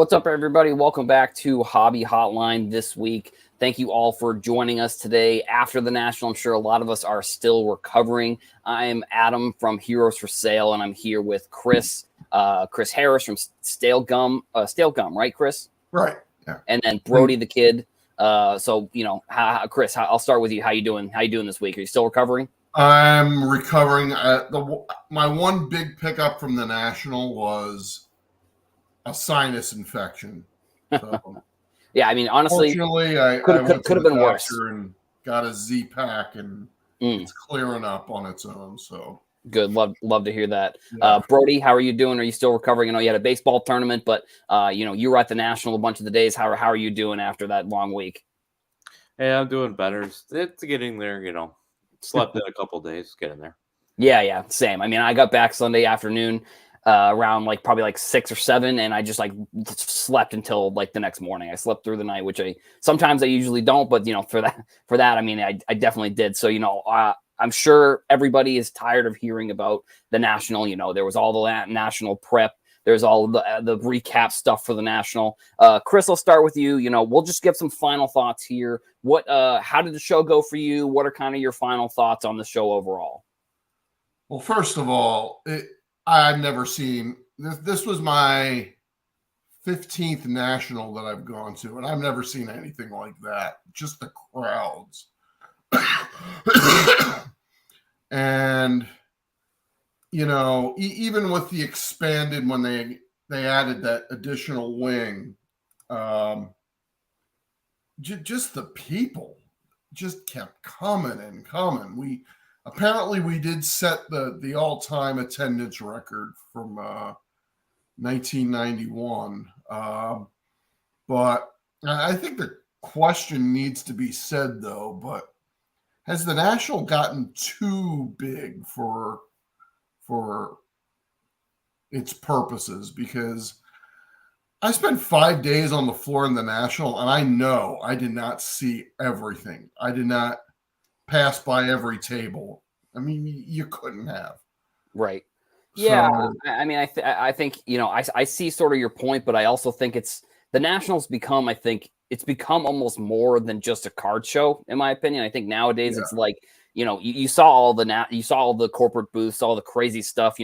What's up, everybody? Welcome back to Hobby Hotline this week. Thank you all for joining us today after the National. I'm sure a lot of us are still recovering. I'm Adam from Heroes for Sale, and I'm here with Chris Harris from Stale Gum, right, Chris? Right. Yeah. And then Brody the Kid. Chris, I'll start with you. How you doing? How you doing this week? Are you still recovering? I'm recovering. My one big pickup from the National was a sinus infection. So, yeah, I mean, honestly, fortunately, I went to the doctor and got a Z-Pack, and it's clearing up on its own. So good. Love to hear that. Yeah. Brody, how are you doing? Are you still recovering? I know you had a baseball tournament, but you were at the National a bunch of the days. How are you doing after that long week? Hey, I'm doing better. It's getting there, Slept in a couple of days, getting there. Yeah, same. I mean, I got back Sunday afternoon around probably 6 or 7, and I just slept until the next morning. I slept through the night, which I usually don't, but for that, I mean, I definitely did. So I'm sure everybody is tired of hearing about the National. There was all the National prep. There's all the recap stuff for the National. Chris, I'll start with you. We'll just give some final thoughts here. How did the show go for you? What are kind of your final thoughts on the show overall? Well, first of all, I've never seen this. This was my 15th National that I've gone to, and I've never seen anything like that. Just the crowds. And even with the expanded, when they added that additional wing, just the people just kept coming and coming. We did set the all-time attendance record from 1991. But I think the question needs to be said, though, but has the National gotten too big for its purposes? Because I spent 5 days on the floor in the National, and I know I did not see everything. I did not pass by every table. I mean, you couldn't have. Right. Yeah. So, I mean, I think, I see sort of your point, but I also think the Nationals become, I think it's become almost more than just a card show, in my opinion. I think nowadays it's you saw all the corporate booths, all the crazy stuff,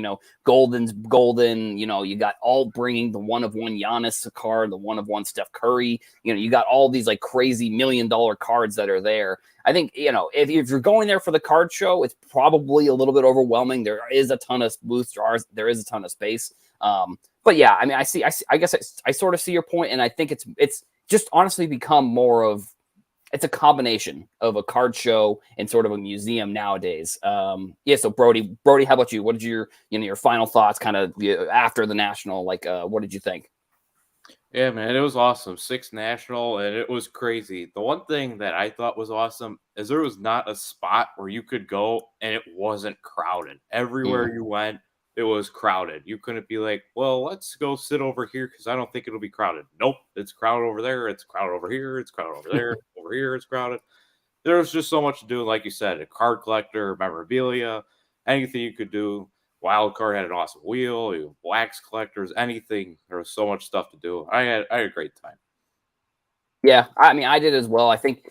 golden, you got all bringing the one of one Giannis card, the one of one Steph Curry, you got all these crazy $1 million cards that are there. I think, if you're going there for the card show, it's probably a little bit overwhelming. There is a ton of booths, there is a ton of space. But yeah, I mean, I guess I sort of see your point, and I think it's just honestly become more of, it's a combination of a card show and sort of a museum nowadays. So Brody, how about you? What did your final thoughts kind of after the National? What did you think? Yeah, man, it was awesome. 6th National, and it was crazy. The one thing that I thought was awesome is there was not a spot where you could go and it wasn't crowded. Everywhere you went, it was crowded. You couldn't be like, well, let's go sit over here because I don't think it'll be crowded. Nope, it's crowded over there. It's crowded over here. It's crowded over there. Over here, it's crowded. There was just so much to do. Like you said, a card collector, memorabilia, anything you could do. Wild Card had an awesome wheel. Wax collectors, anything. There was so much stuff to do. I had a great time. Yeah, I mean, I did as well. I think,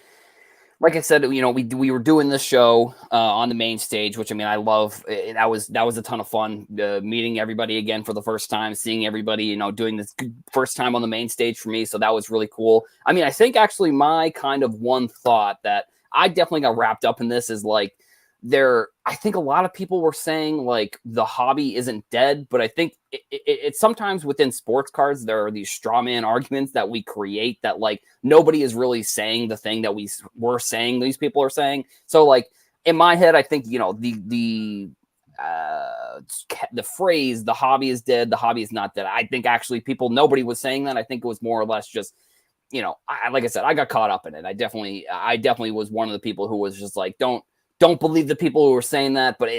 like I said, we were doing this show on the main stage, which, I mean, I love. That was a ton of fun, meeting everybody again for the first time, seeing everybody, doing this first time on the main stage for me. So that was really cool. I mean, I think actually my kind of one thought that I definitely got wrapped up in this is I think a lot of people were saying the hobby isn't dead, but I think it's sometimes within sports cards, there are these straw man arguments that we create that nobody is really saying the thing that we're saying these people are saying. So in my head, I think, the phrase, the hobby is dead, the hobby is not dead. I think actually nobody was saying that. I think it was more or less just, like I said, I got caught up in it. I definitely was one of the people who was just don't believe the people who were saying that, but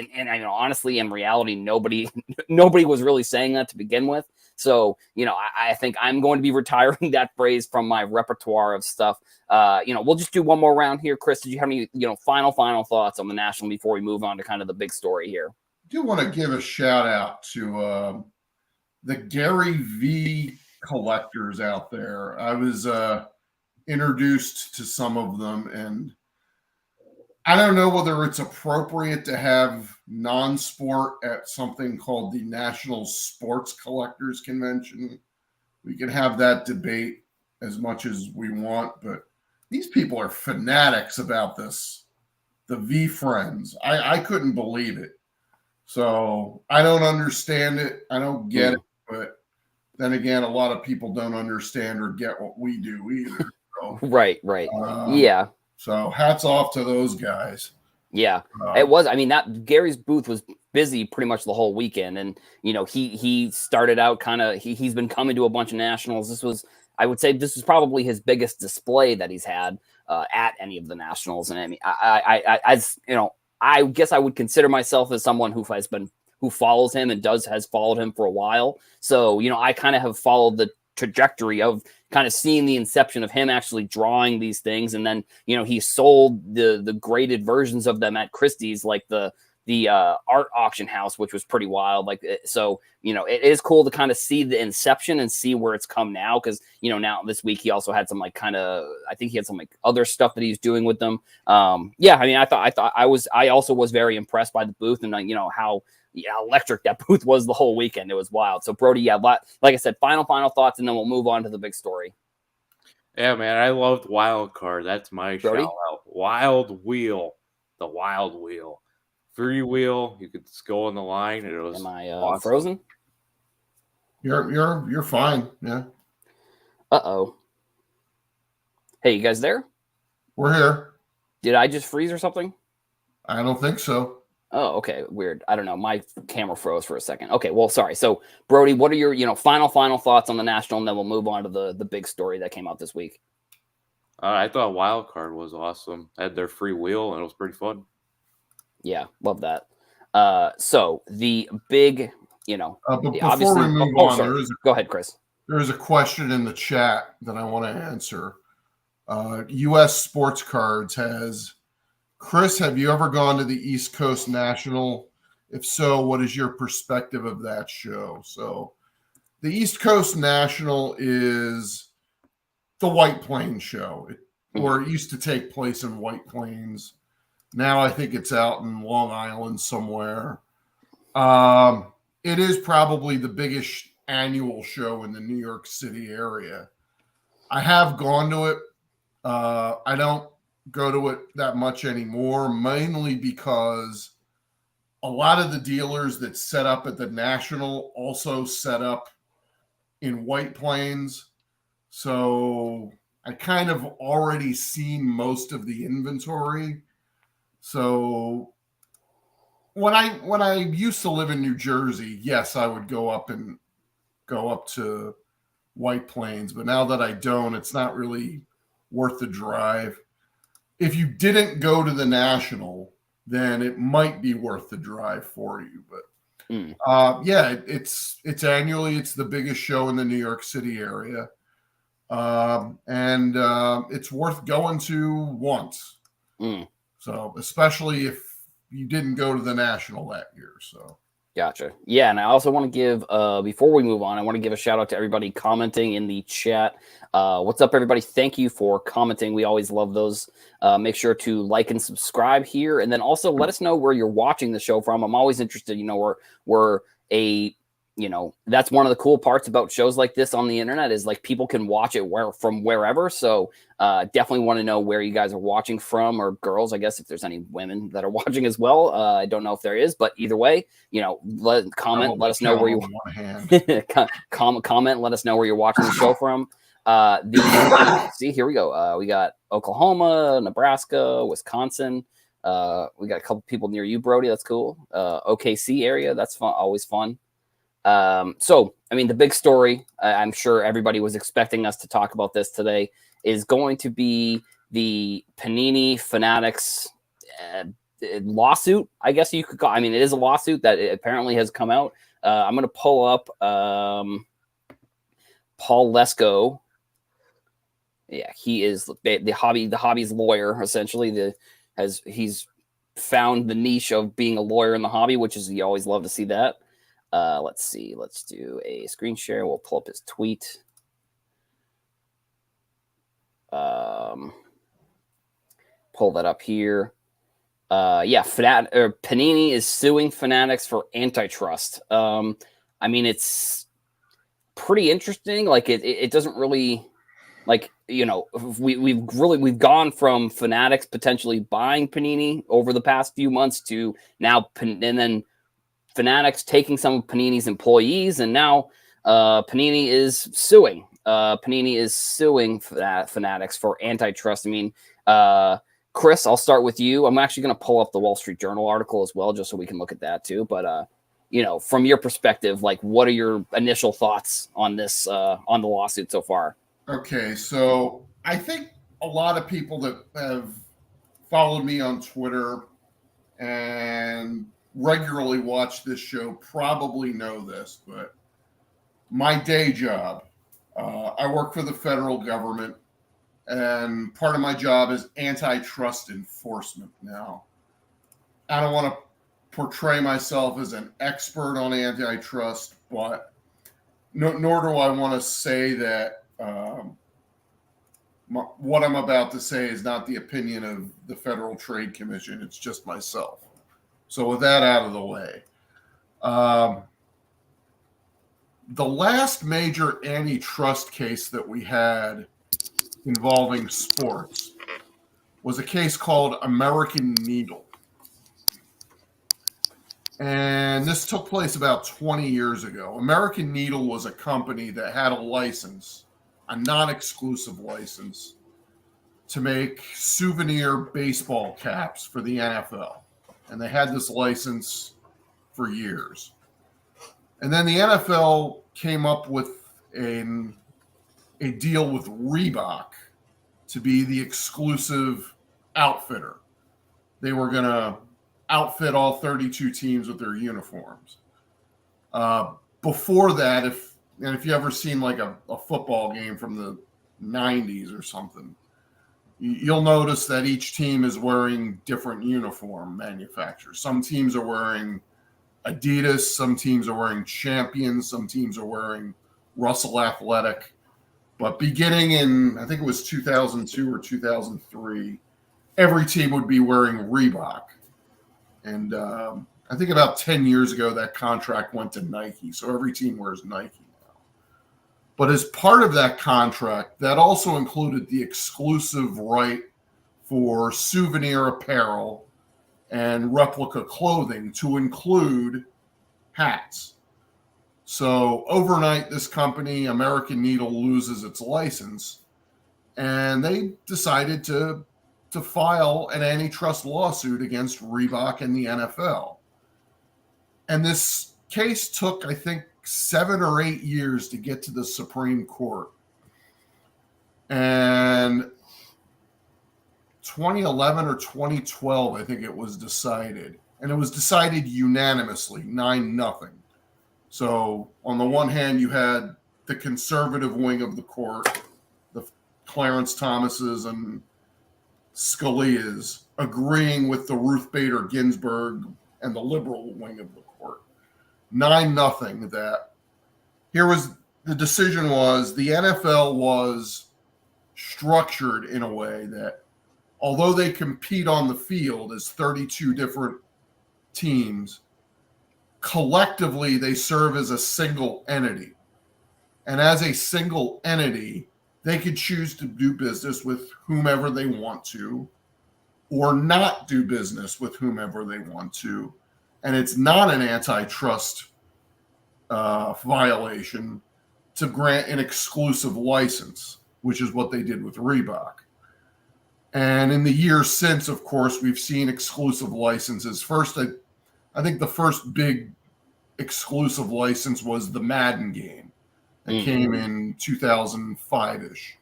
honestly, in reality, nobody was really saying that to begin with. So, I think I'm going to be retiring that phrase from my repertoire of stuff. We'll just do one more round here. Chris, did you have any, final thoughts on the National before we move on to kind of the big story here? I do want to give a shout out to the Gary V collectors out there. I was introduced to some of them, and I don't know whether it's appropriate to have non-sport at something called the National Sports Collectors Convention. We can have that debate as much as we want, but these people are fanatics about this. The V Friends. I couldn't believe it. So I don't understand it. I don't get it. But then again, a lot of people don't understand or get what we do either. So, Right. Yeah. So hats off to those guys. Yeah, it was. I mean, that Gary's booth was busy pretty much the whole weekend, and he started out kind of. He's been coming to a bunch of nationals. I would say, this was probably his biggest display that he's had at any of the nationals. And I mean, I guess I would consider myself as someone who follows him and has followed him for a while. So I kind of have followed the trajectory of kind of seeing the inception of him actually drawing these things, and then he sold the graded versions of them at Christie's, like the art auction house, which was pretty wild. Like, so it is cool to kind of see the inception and see where it's come now, because now this week he also had some I think he had some other stuff that he's doing with them. Yeah, I mean, I also was very impressed by the booth, and how electric that booth was the whole weekend. It was wild. So Brody, like I said, final thoughts, and then we'll move on to the big story. Yeah, man, I loved Wild Card. That's my shout out. Wild Wheel, the Wild Wheel, free wheel. You could just go on the line. And it was. Am I awesome. frozen? You're fine. Yeah. Uh-oh. Hey, you guys there? We're here. Did I just freeze or something? I don't think so. Oh, okay. Weird. I don't know. My camera froze for a second. Okay. Well, sorry. So Brody, what are your, final thoughts on the national? And then we'll move on to the big story that came out this week. I thought Wild Card was awesome. I had their free wheel and it was pretty fun. Yeah. Love that. So the big, but before we move on, go ahead, Chris. There is a question in the chat that I want to answer. U.S. Sports Cards has, Chris, have you ever gone to the East Coast National? If so, what is your perspective of that show? So the East Coast National is the White Plains show, or it used to take place in White Plains. Now I think it's out in Long Island somewhere. It is probably the biggest annual show in the New York City area. I have gone to it. I don't go to it that much anymore, mainly because a lot of the dealers that set up at the National also set up in White Plains. So I kind of already seen most of the inventory. So when I used to live in New Jersey, yes, I would go up to White Plains, but now that I don't, it's not really worth the drive. If you didn't go to the National, then it might be worth the drive for you. But yeah, it's annually. It's the biggest show in the New York City area, and it's worth going to once. So especially if you didn't go to the National that year. So. Gotcha. Yeah, and I also want to give, before we move on, I want to give a shout out to everybody commenting in the chat. What's up, everybody? Thank you for commenting. We always love those. Make sure to like and subscribe here, and then also let us know where you're watching the show from. I'm always interested. That's one of the cool parts about shows like this on the internet is like people can watch it from wherever. So definitely want to know where you guys are watching from, or girls, I guess, if there's any women that are watching as well. I don't know if there is, but either way, comment, let us know where you comment, let us know where you're watching the show from. See, here we go. We got Oklahoma, Nebraska, Wisconsin. We got a couple people near you, Brody. That's cool. OKC area. That's fun. Always fun. So, I mean, the big story, I'm sure everybody was expecting us to talk about this today, is going to be the Panini Fanatics lawsuit, I guess you could call. I mean, it is a lawsuit that apparently has come out. I'm going to pull up Paul Lesko. Yeah, he is the hobby's lawyer, essentially. He's found the niche of being a lawyer in the hobby, which is, you always love to see that. Let's see. Let's do a screen share. We'll pull up his tweet. Pull that up here. Panini is suing Fanatics for antitrust. I mean, it's pretty interesting. Like it doesn't really, like, we've gone from Fanatics potentially buying Panini over the past few months to now, and then Fanatics taking some of Panini's employees, and now Panini is suing. Panini is suing Fanatics for antitrust. I mean, Chris, I'll start with you. I'm actually going to pull up the Wall Street Journal article as well, just so we can look at that too. But from your perspective, like, what are your initial thoughts on this, on the lawsuit so far? Okay, so I think a lot of people that have followed me on Twitter and regularly watch this show probably know this, but my day job, I work for the federal government, and part of my job is antitrust enforcement. Now, I don't want to portray myself as an expert on antitrust, but nor do I want to say that what I'm about to say is not the opinion of the Federal Trade Commission. It's just myself. So with that out of the way, the last major antitrust case that we had involving sports was a case called American Needle. And this took place about 20 years ago. American Needle was a company that had a license, a non-exclusive license, to make souvenir baseball caps for the NFL. And they had this license for years. And then the NFL came up with a deal with Reebok to be the exclusive outfitter. They were going to outfit all 32 teams with their uniforms. Before that, if you ever seen like a football game from the 90s or something, you'll notice that each team is wearing different uniform manufacturers. Some teams are wearing Adidas, some teams are wearing Champion, some teams are wearing Russell Athletic. But beginning in, I think it was 2002 or 2003, every team would be wearing Reebok. And I think about 10 years ago, that contract went to Nike. So every team wears Nike now. But as part of that contract, that also included the exclusive right for souvenir apparel and replica clothing, to include hats. So overnight, this company, American Needle, loses its license, and they decided to file an antitrust lawsuit against Reebok and the NFL. And this case took, I think, 7 or 8 years to get to the Supreme Court. And 2011 or 2012, I think it was decided. And it was decided unanimously, 9-0. So on the one hand, you had the conservative wing of the court, the Clarence Thomases and Scalia's, agreeing with the Ruth Bader Ginsburg and the liberal wing of the court. 9-0 that here was the decision was the NFL was structured in a way that, although they compete on the field as 32 different teams, collectively they serve as a single entity. And as a single entity, they could choose to do business with whomever they want to, or not do business with whomever they want to. And it's not an antitrust violation to grant an exclusive license, which is what they did with Reebok. And in the years since, of course, we've seen exclusive licenses. First, I think the first big exclusive license was the Madden game that came in 2005-ish.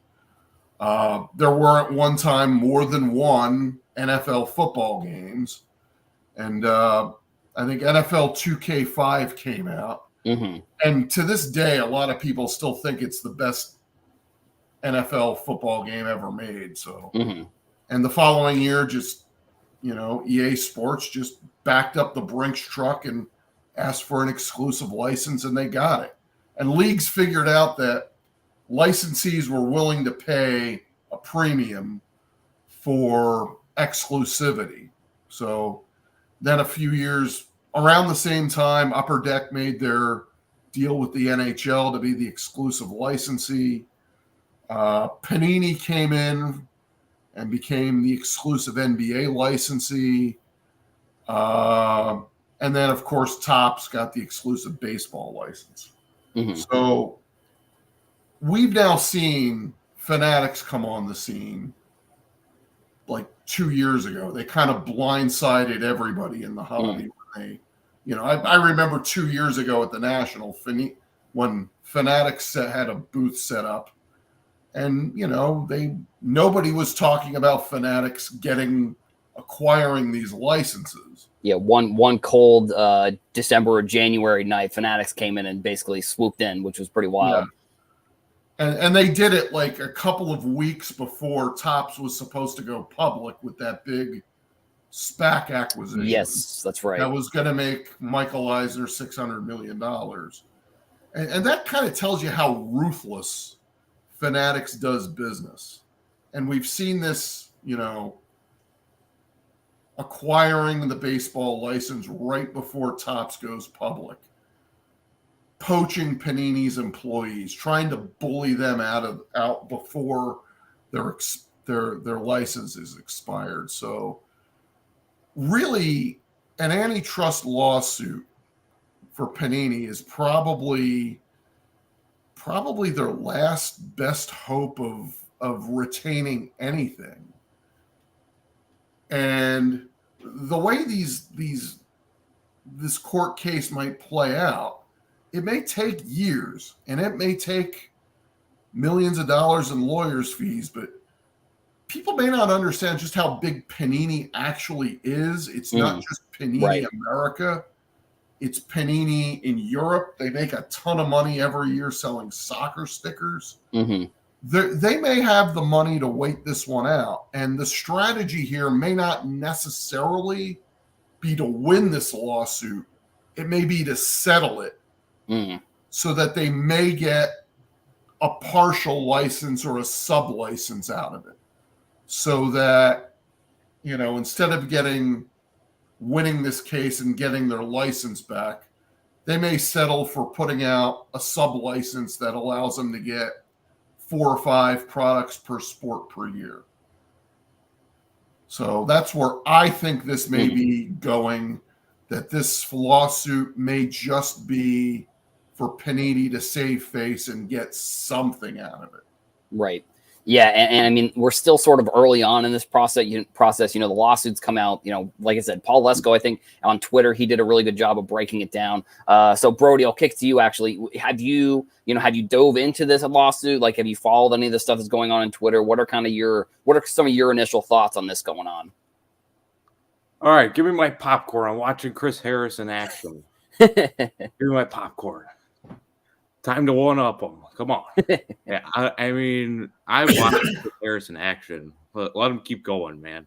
There were at one time more than one NFL football games. And I think NFL 2K5 came out. Mm-hmm. And to this day, a lot of people still think it's the best NFL football game ever made. So, and the following year, just, EA Sports just backed up the Brinks truck and asked for an exclusive license, and they got it. And leagues figured out that licensees were willing to pay a premium for exclusivity. So then a few years around the same time, Upper Deck made their deal with the NHL to be the exclusive licensee. Panini came in and became the exclusive NBA licensee. And then, of course, Topps got the exclusive baseball license. Mm-hmm. So we've now seen Fanatics come on the scene like 2 years ago. They kind of blindsided everybody in the hobby. When they, I remember 2 years ago at the National when Fanatics had a booth set up, and nobody was talking about Fanatics acquiring these licenses. Yeah, one cold December or January night, Fanatics came in and basically swooped in, which was pretty wild. Yeah. And they did it like a couple of weeks before Topps was supposed to go public with that big SPAC acquisition. Yes, that's right. That was going to make Michael Eisner $600 million. And that kind of tells you how ruthless Fanatics does business. And we've seen this, acquiring the baseball license right before Topps goes public, poaching Panini's employees, trying to bully them out before their license is expired. So really, an antitrust lawsuit for Panini is probably their last best hope of retaining anything. And the way this court case might play out, it may take years, and it may take millions of dollars in lawyers' fees, but people may not understand just how big Panini actually is. It's not just Panini America. It's Panini in Europe. They make a ton of money every year selling soccer stickers. Mm-hmm. They may have the money to wait this one out. And the strategy here may not necessarily be to win this lawsuit. It may be to settle it so that they may get a partial license or a sub-license out of it. So that, instead of winning this case and getting their license back, they may settle for putting out a sub-license that allows them to get 4 or 5 products per sport per year. So that's where I think this may be going, that this lawsuit may just be for Panini to save face and get something out of it. Right. Yeah, and I mean, we're still sort of early on in this process. The lawsuits come out. Like I said, Paul Lesko, I think on Twitter, he did a really good job of breaking it down. So Brody, I'll kick to you. Actually, have you dove into this lawsuit? Like, have you followed any of the stuff that's going on Twitter? What are some of your initial thoughts on this going on? All right, give me my popcorn. I'm watching Chris Harris in action. Give me my popcorn. Time to one up them. Come on. Yeah, I mean, I watched Chris Harris in action, but let him keep going, man.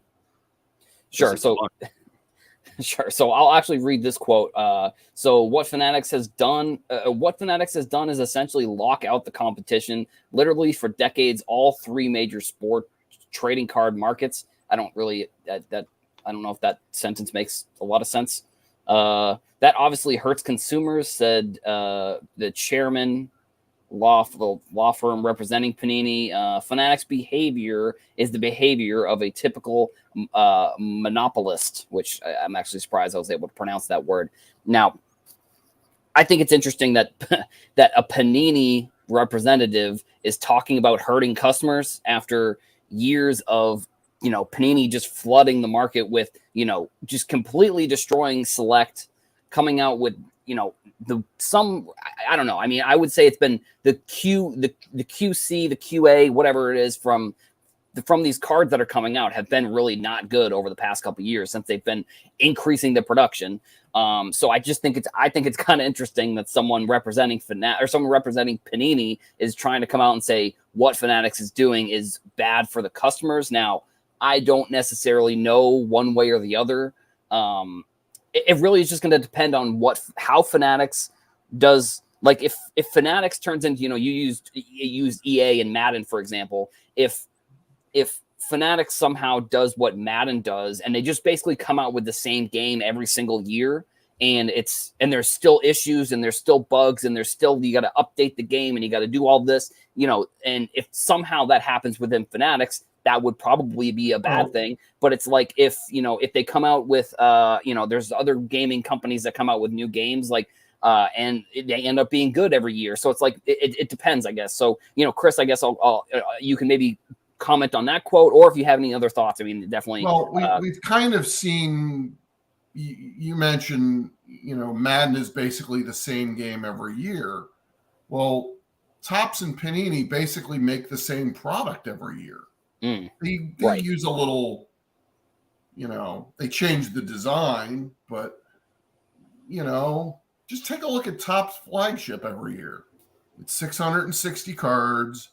Sure. So I'll actually read this quote. So what Fanatics has done is essentially lock out the competition. Literally for decades, all 3 major sport trading card markets. I don't know if that sentence makes a lot of sense. That obviously hurts consumers, said the chairman, law firm representing Panini. Fanatics behavior is the behavior of a typical monopolist, which I'm actually surprised I was able to pronounce that word. Now, I think it's interesting that that a Panini representative is talking about hurting customers after years of Panini just flooding the market with, just completely destroying Select, coming out with, I don't know. I mean, I would say it's been the QC, the QA, whatever it is from these cards that are coming out have been really not good over the past couple of years since they've been increasing the production. So I think it's kind of interesting that someone representing Panini is trying to come out and say what Fanatics is doing is bad for the customers. Now, I don't necessarily know one way or the other. It really is just going to depend on how Fanatics does. Like if Fanatics turns into, you used EA and Madden, for example, if if Fanatics somehow does what Madden does, and they just basically come out with the same game every single year, and there's still issues and there's still bugs and there's still, you got to update the game and you got to do all this, and if somehow that happens within Fanatics, that would probably be a bad thing. But it's like, if they come out with, there's other gaming companies that come out with new games, like, and they end up being good every year. So it's like, it depends, I guess. So, Chris, I guess you can maybe comment on that quote, or if you have any other thoughts. I mean, definitely. Well, we've kind of seen, you mentioned, Madden is basically the same game every year. Well, Topps and Panini basically make the same product every year. They Right. use a little, they change the design, but, just take a look at Topps flagship every year. It's 660 cards,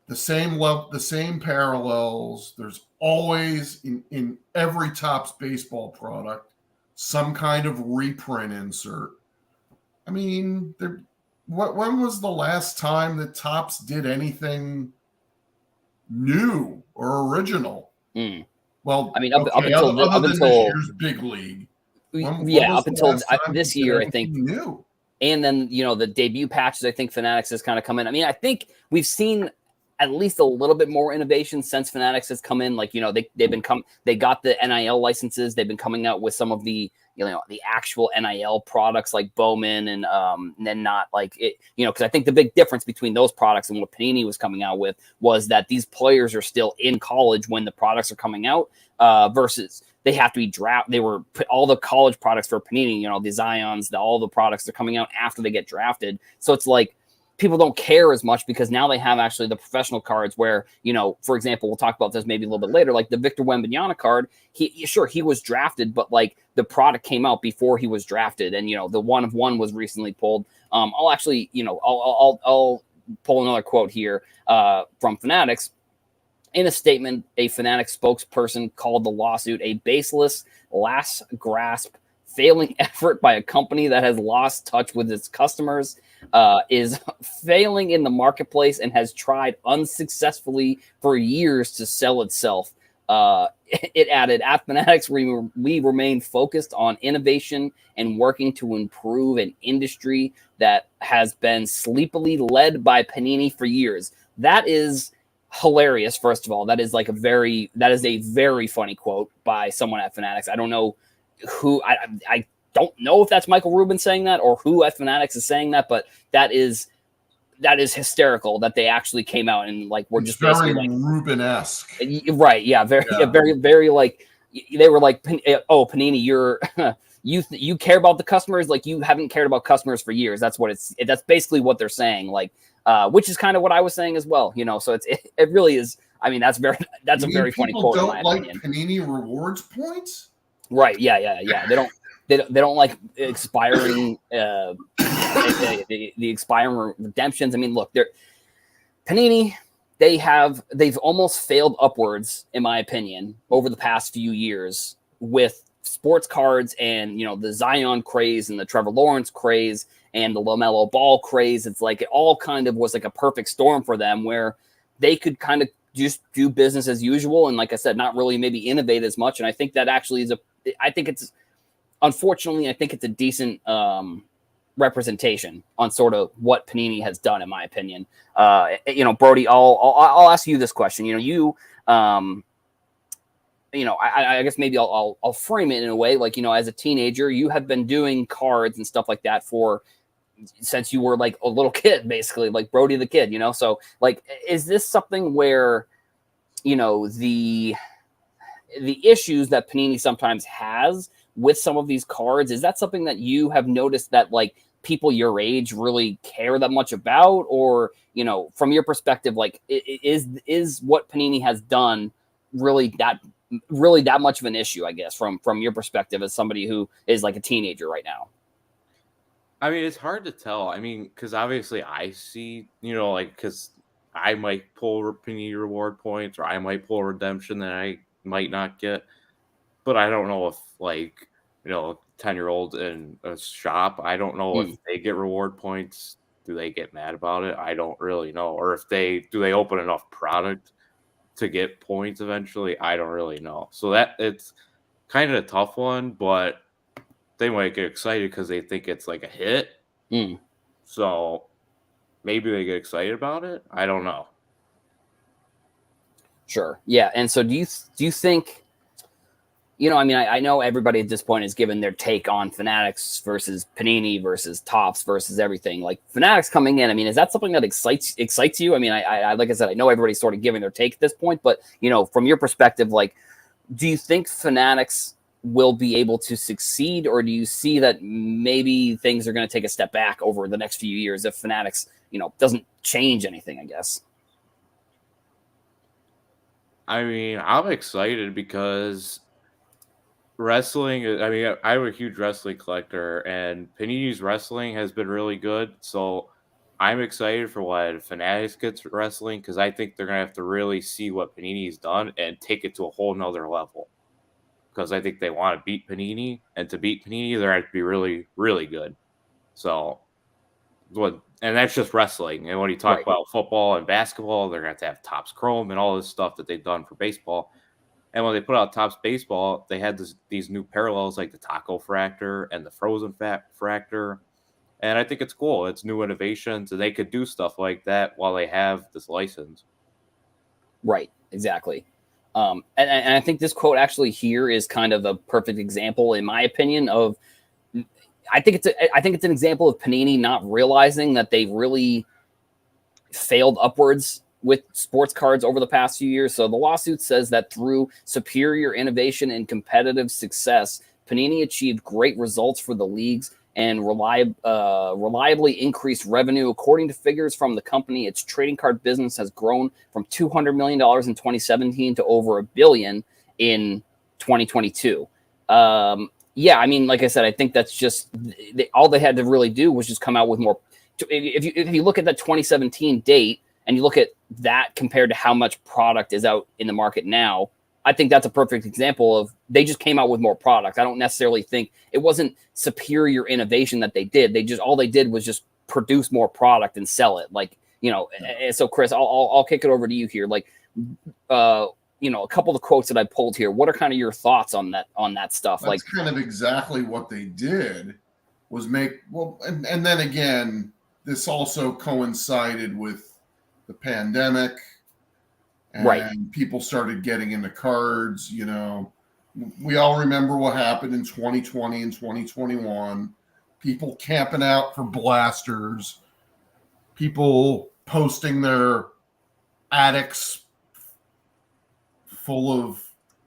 the same parallels. There's always in every Topps baseball product some kind of reprint insert. I mean, when was the last time that Topps did anything new or original? Well, I mean, up until this year's big league. Up until this year, I think. New. And then, the debut patches, I think Fanatics has kind of come in. I mean, I think we've seen at least a little bit more innovation since Fanatics has come in. Like, they got the NIL licenses. They've been coming out with some of the, the actual NIL products like Bowman and then not like it, because I think the big difference between those products and what Panini was coming out with was that these players are still in college when the products are coming out, versus they have to be drafted. They were all the college products for Panini, the Zions, all the products are coming out after they get drafted. So it's like, people don't care as much because now they have actually the professional cards where, for example, we'll talk about this maybe a little bit later, like the Victor Wembanyama card. He was drafted, but like the product came out before he was drafted. And, the 1 of 1 was recently pulled. I'll actually, I'll pull another quote here from Fanatics. In a statement, a Fanatics spokesperson called the lawsuit a baseless, last grasp, failing effort by a company that has lost touch with its customers, is failing in the marketplace and has tried unsuccessfully for years to sell itself. It added, at Fanatics, we remain focused on innovation and working to improve an industry that has been sleepily led by Panini for years. That is hilarious. First of all, that is a very funny quote by someone at Fanatics. I don't know who, I don't know if that's Michael Rubin saying that or who at Fanatics is saying that, but that is hysterical that they actually came out and we're just very Rubin-esque. Right. Yeah. Very, very like, they were like, oh, Panini, you're, you care about the customers. Like, you haven't cared about customers for years. That's basically what they're saying. Like, which is kind of what I was saying as well, so it really is. I mean, that's a very funny quote. People don't like Panini rewards points. Right. Yeah. They don't like expiring the expiring redemptions. I mean, look, Panini, they've almost failed upwards, in my opinion, over the past few years with sports cards and, the Zion craze and the Trevor Lawrence craze and the LaMelo Ball craze. It's like it all kind of was like a perfect storm for them where they could kind of just do business as usual. And like I said, not really maybe innovate as much. And I think that actually unfortunately, I think it's a decent representation on sort of what Panini has done, in my opinion. Brody, I'll ask you this question. I guess maybe I'll frame it in a way like, as a teenager, you have been doing cards and stuff like that since you were like a little kid, basically, like Brody the Kid, So like, is this something where, the issues that Panini sometimes has with some of these cards, is that something that you have noticed that like people your age really care that much about? Or, from your perspective, like is what Panini has done really that much of an issue, I guess, from your perspective as somebody who is like a teenager right now? I mean, it's hard to tell. I mean, because obviously I see, because I might pull Panini reward points or I might pull redemption that I might not get. But I don't know if, like, 10-year-old in a shop, I don't know if they get reward points. Do they get mad about it? I don't really know. Or if do they open enough product to get points eventually, I don't really know. So that it's kind of a tough one, but they might get excited because they think it's like a hit. Mm. So maybe they get excited about it. I don't know. Sure. Yeah. And so do you think, I mean, I know everybody at this point has given their take on Fanatics versus Panini versus Topps versus everything. Like Fanatics coming in, I mean, is that something that excites you? I mean, I like I said, I know everybody's sort of giving their take at this point, but from your perspective, like, do you think Fanatics will be able to succeed, or do you see that maybe things are going to take a step back over the next few years if Fanatics, doesn't change anything, I guess? I mean, I'm excited because wrestling, I mean, I'm a huge wrestling collector, and Panini's wrestling has been really good. So I'm excited for what Fanatics gets wrestling because I think they're going to have to really see what Panini's done and take it to a whole nother level. Because I think they want to beat Panini, and to beat Panini, they're going to be really, really good. So, and that's just wrestling. And when you talk about football and basketball, they're going to have Topps Chrome and all this stuff that they've done for baseball. And when they put out Topps Baseball, they had these new parallels like the Taco Fractor and the Frozen Fractor. And I think it's cool. It's new innovations, and they could do stuff like that while they have this license. Right, exactly. And I think this quote actually here is kind of a perfect example, in my opinion, of I think it's an example of Panini not realizing that they really failed upwards with sports cards over the past few years. So the lawsuit says that through superior innovation and competitive success, Panini achieved great results for the leagues and reliably increased revenue. According to figures from the company, its trading card business has grown from $200 million in 2017 to over $1 billion in 2022. Yeah, I mean, like I said, I think that's just all they had to really do was just come out with more. If you look at that 2017 date and you look at that compared to how much product is out in the market now, I think that's a perfect example of they just came out with more product. I don't necessarily think it wasn't superior innovation that they did. All they did was just produce more product and sell it. Like, and so Chris, I'll kick it over to you here. Like, a couple of the quotes that I pulled here, what are kind of your thoughts on that stuff? That's kind of exactly what they did was and then again, this also coincided with the pandemic. And people started getting into cards. We all remember what happened in 2020 and 2021. People camping out for blasters. People posting their attics full of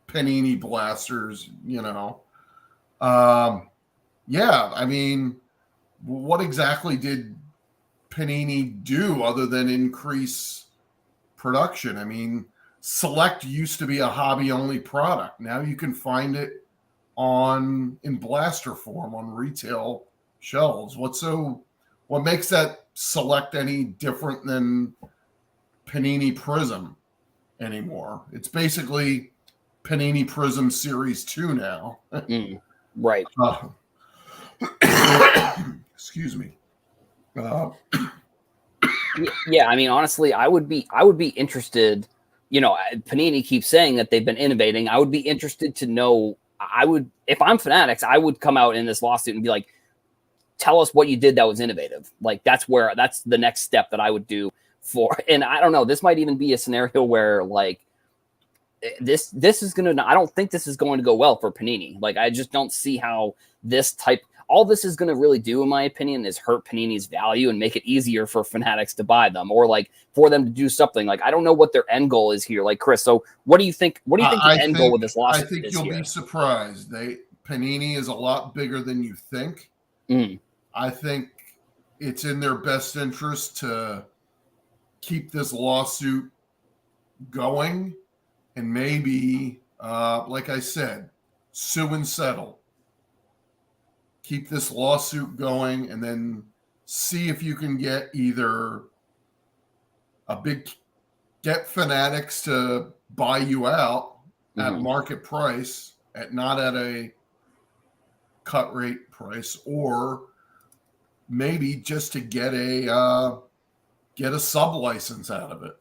Panini blasters, Yeah, I mean, what exactly did Panini do other than increase production? I mean, Select used to be a hobby-only product. Now you can find it in blaster form on retail shelves. What makes that Select any different than Panini Prism anymore? It's basically Panini Prism Series 2 now. Right. Excuse me. Yeah, I mean, honestly, I would be interested. Panini keeps saying that they've been innovating. I would be interested to know. If I'm Fanatics, I would come out in this lawsuit and be like, tell us what you did that was innovative. Like that's the next step that I would do for. And I don't know, this might even be a scenario where like this is going to, I don't think this is going to go well for Panini. Like, I just don't see how all this is going to really do, in my opinion, is hurt Panini's value and make it easier for Fanatics to buy them, or like for them to do something. Like, I don't know what their end goal is here. Like, Chris, so what do you think? What do you think the end goal with this lawsuit is? I think you'll be surprised. Panini is a lot bigger than you think. I think it's in their best interest to keep this lawsuit going and maybe, like I said, sue and settle. Keep this lawsuit going and then see if you can get either get Fanatics to buy you out at market price, not at a cut rate price, or maybe just to get a sub license out of it.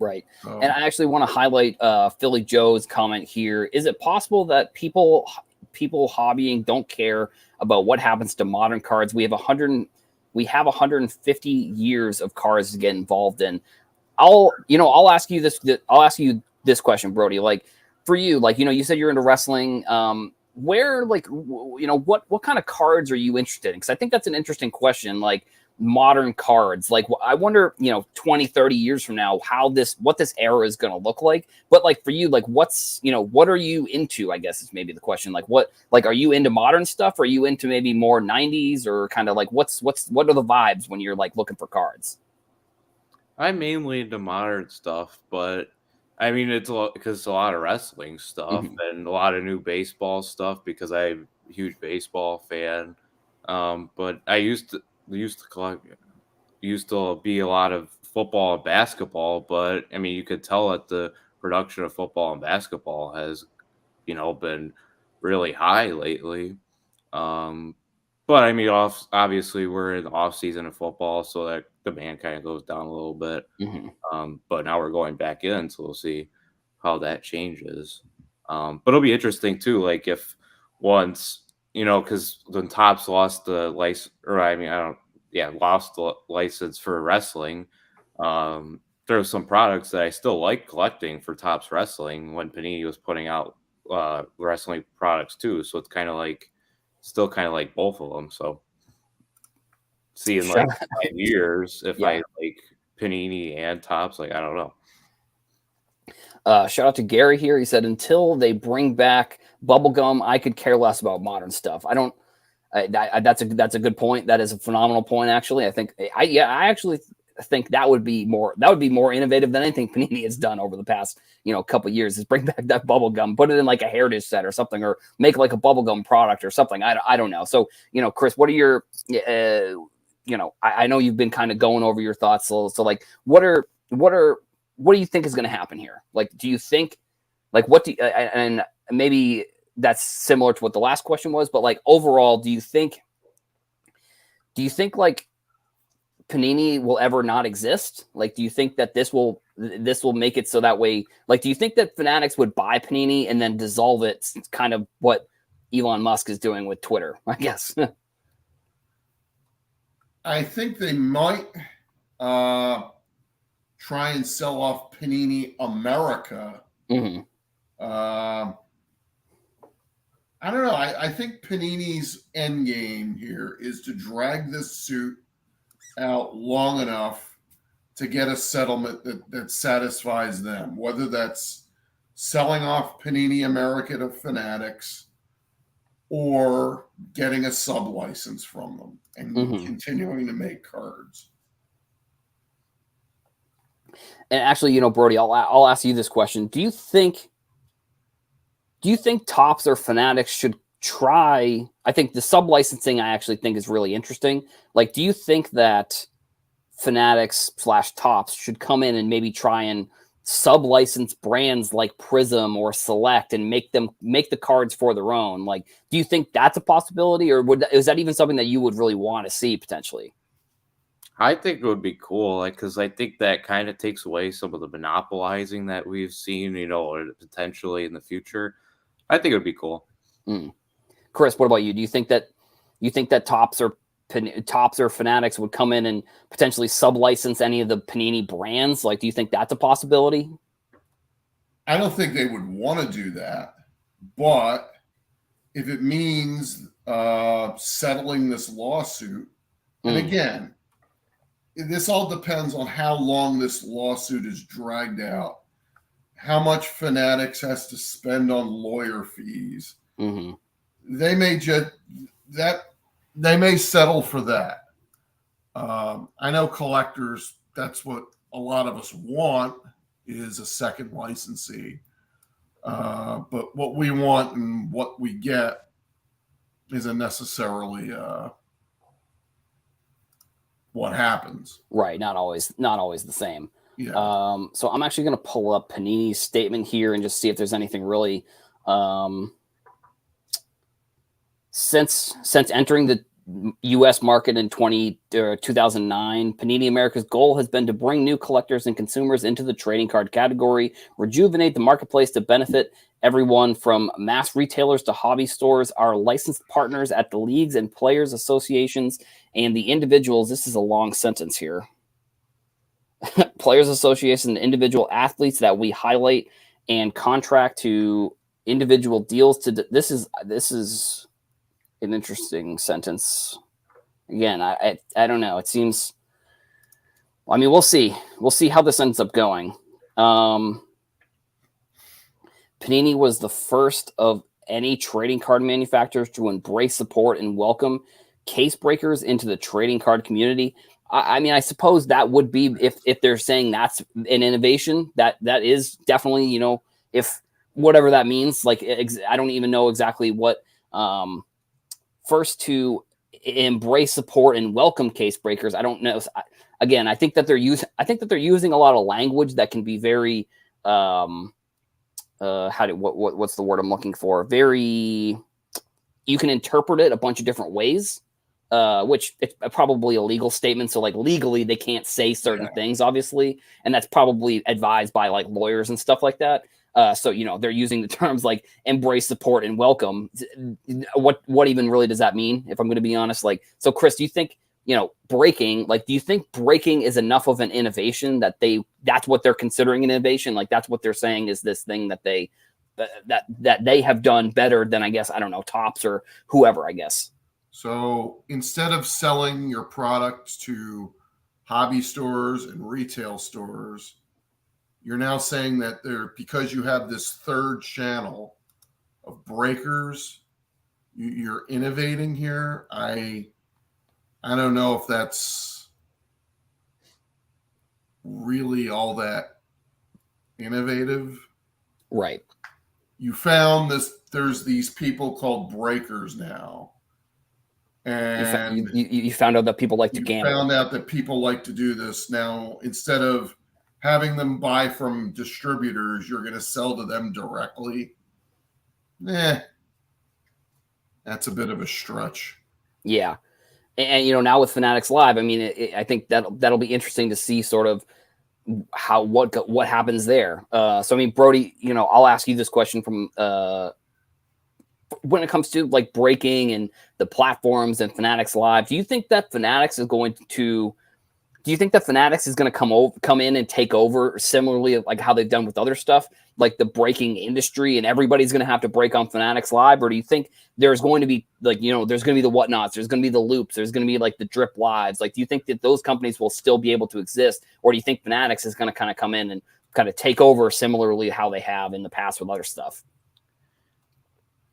Right. So, And I actually want to highlight Philly Joe's comment here. Is it possible that people hobbying don't care about what happens to modern cards? We have 150 years of cards to get involved in. I'll ask you this question, Brody. Like, for you, like, you said you're into wrestling. Where, like, what kind of cards are you interested in? Because I think that's an interesting question. Like, modern cards, like, I wonder, 20, 30 years from now, what this era is going to look like. But, like, for you, like, what are you into, I guess is maybe the question. Like, are you into modern stuff? Or are you into maybe more 90s, or kind of like, what are the vibes when you're like looking for cards? I'm mainly into modern stuff, but I mean, it's a lot of wrestling stuff and a lot of new baseball stuff because I'm a huge baseball fan. But I used to collect, used to be a lot of football and basketball, but I mean, you could tell that the production of football and basketball has, been really high lately. Um, but I mean, obviously we're in the off season of football, so that demand kind of goes down a little bit. But now we're going back in, so we'll see how that changes. But it'll be interesting too, like if once, because when Topps lost the license, or I mean, I don't, yeah, lost the license for wrestling. There were some products that I still like collecting for Topps Wrestling when Panini was putting out wrestling products too. So it's kind of like, still kind of like both of them. So see in like 5 years if I like Panini and Topps, like I don't know. Shout out to Gary here. He said, until they bring back bubblegum, I could care less about modern stuff. That's a good point. That is a phenomenal point, actually. I actually think that would be more innovative than anything Panini has done over the past, couple of years, is bring back that bubblegum, put it in like a heritage set or something, or make like a bubblegum product or something. I don't know. So, Chris, what are your, I know you've been kind of going over your thoughts. So like, what do you think is going to happen here? Like, do you think, like, and maybe that's similar to what the last question was, but like overall, do you think like Panini will ever not exist? Like, do you think that this will make it so that way? Like, do you think that Fanatics would buy Panini and then dissolve it? It's kind of what Elon Musk is doing with Twitter, I guess. I think they might try and sell off Panini America. I don't know. I think Panini's end game here is to drag this suit out long enough to get a settlement that satisfies them, whether that's selling off Panini America to Fanatics or getting a sub-license from them and continuing to make cards. And actually, Brody, I'll ask you this question. Do you think Topps or Fanatics should try? I think the sub-licensing I actually think is really interesting. Like, do you think that Fanatics / Topps should come in and maybe try and sub-license brands like Prism or Select and make the cards for their own? Like, do you think that's a possibility, or is that even something that you would really want to see potentially? I think it would be cool, like, because I think that kind of takes away some of the monopolizing that we've seen, or potentially in the future. I think it would be cool. Chris, what about you? Do you think that Topps or Fanatics would come in and potentially sub-license any of the Panini brands? Like, do you think that's a possibility? I don't think they would want to do that, but if it means settling this lawsuit, and again, this all depends on how long this lawsuit is dragged out, how much Fanatics has to spend on lawyer fees. They may settle for that. I know collectors, that's what a lot of us want, is a second licensee. But what we want and what we get isn't necessarily what happens. Right. Not always the same. Yeah. So I'm actually going to pull up Panini's statement here and just see if there's anything really, since entering U.S. market in 2009. Panini America's goal has been to bring new collectors and consumers into the trading card category, rejuvenate the marketplace to benefit everyone from mass retailers to hobby stores, our licensed partners at the leagues and players associations, and the individuals. This is a long sentence here. Players associations and individual athletes that we highlight and contract to individual deals to this is an interesting sentence. Again, I don't know. It seems, I mean, we'll see how this ends up going. Panini was the first of any trading card manufacturers to embrace, support, and welcome case breakers into the trading card community. I mean, I suppose that would be, if they're saying that's an innovation, that is definitely, you know, if whatever that means, like, I don't even know exactly what, first to embrace, support, and welcome case breakers. I don't know. Again, I think that they're using a lot of language that can be very, what's the word I'm looking for? Very, you can interpret it a bunch of different ways. Which it's probably a legal statement. So like legally they can't say certain things, obviously. And that's probably advised by like lawyers and stuff like that. So, you know, they're using the terms like embrace, support, and welcome. What even really does that mean? If I'm going to be honest, like, so Chris, do you think, you know, breaking, like, do you think breaking is enough of an innovation that that's what they're considering an innovation? Like that's what they're saying is this thing that they have done better than, I guess, I don't know, Topps or whoever, I guess. So instead of selling your products to hobby stores and retail stores, you're now saying that because you have this third channel of breakers, you're innovating here. I don't know if that's really all that innovative. Right. You found there's these people called breakers now. And you found out that people like to gamble. You found out that people like to do this now. Instead of having them buy from distributors, you're going to sell to them directly. That's a bit of a stretch. Yeah, and you know, now with Fanatics Live, I mean, I think that'll be interesting to see sort of what happens there. So I mean, Brody, you know, I'll ask you this question from when it comes to like breaking and the platforms and Fanatics Live, do you think that Fanatics is going to come in and take over similarly like how they've done with other stuff, like the breaking industry, and everybody's going to have to break on Fanatics Live? Or do you think there's going to be like, you know, there's going to be the whatnots, there's going to be the loops, there's going to be like the drip lives? Like, do you think that those companies will still be able to exist? Or do you think Fanatics is going to kind of come in and kind of take over similarly how they have in the past with other stuff?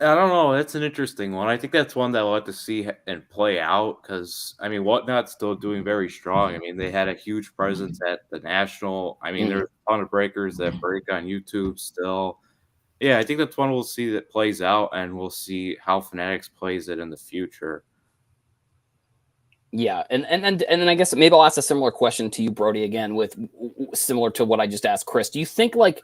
I don't know. That's an interesting one. I think that's one that we'll have to see and play out because, I mean, Whatnot's still doing very strong. I mean, they had a huge presence at the National. I mean, there's a ton of breakers that break on YouTube still. Yeah, I think that's one we'll see that plays out, and we'll see how Fanatics plays it in the future. Yeah, and then I guess maybe I'll ask a similar question to you, Brody, again, with similar to what I just asked Chris. Do you think like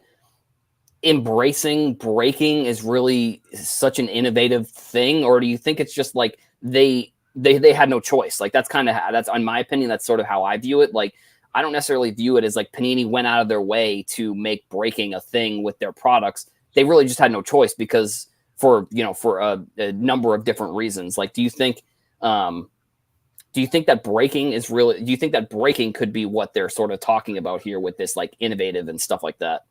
embracing breaking is really such an innovative thing, or do you think it's just like they had no choice? Like that's in my opinion, that's sort of how I view it. Like I don't necessarily view it as like Panini went out of their way to make breaking a thing with their products. They really just had no choice because for a number of different reasons. Like do you think that breaking could be what they're sort of talking about here with this like innovative and stuff like that?